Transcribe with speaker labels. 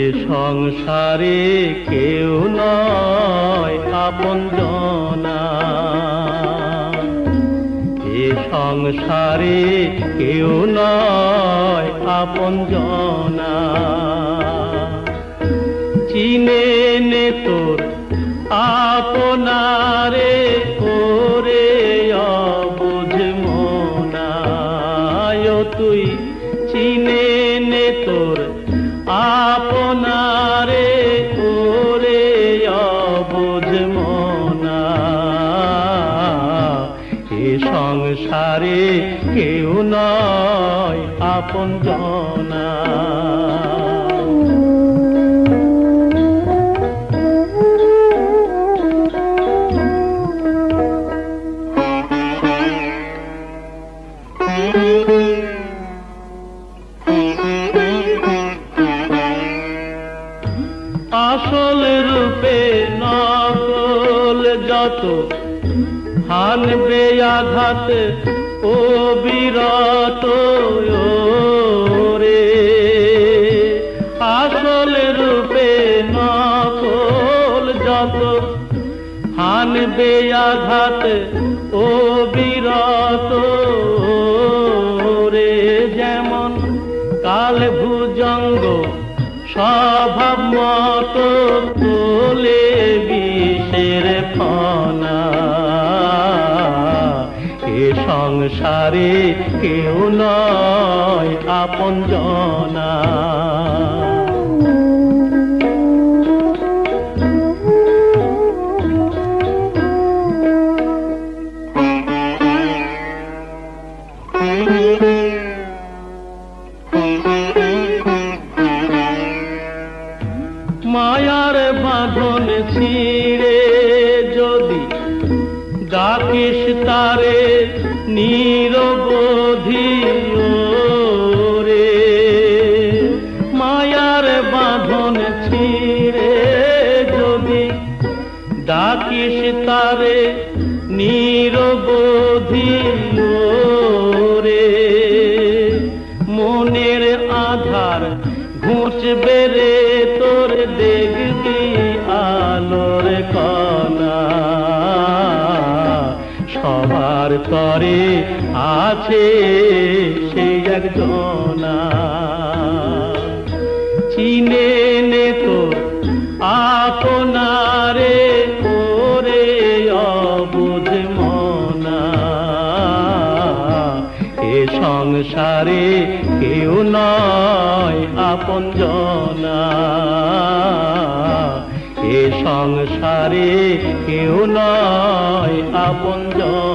Speaker 1: এ সংসারে কেউ নয় আপনজনা, এ সংসারে কেউ নয় আপনজনা। চিনে নে তোর আপনারে ওরে অবুঝ মনা, তুই চিনে নে তোর আপনারে ওরে অবুঝ মনা। এ সংসারে কেউ নয় আপনজনা। আসল রূপে নকল যত হানবে আঘাত ও বিরত রে। আসল রূপে নকল যত হানবে আঘাত ও বিরত রে। যেমন কাল ভুজঙ্গ স্বভাব মতো তোলে বিষের ফনা। এ সংসারে কেউ নয় আপনজনা। মায়ার বাঁধন ছিঁড়ে যদি ডাকিস তারে নিরবধি রে। মায়ার বাঁধন ছিঁড়ে যদি ডাকিস তারে নিরবধি রে। মনের আধার ঘুচবে রে তোর, দেখবি আলোর কণা। সবার তরে আছে সেই একজনা। চিনে নে তোর আপনারে ওরে অবুঝ মনা। এ সংসারে কেউ নয় আপনজনা। এ সংসারে কেউ নয় আপনজনা।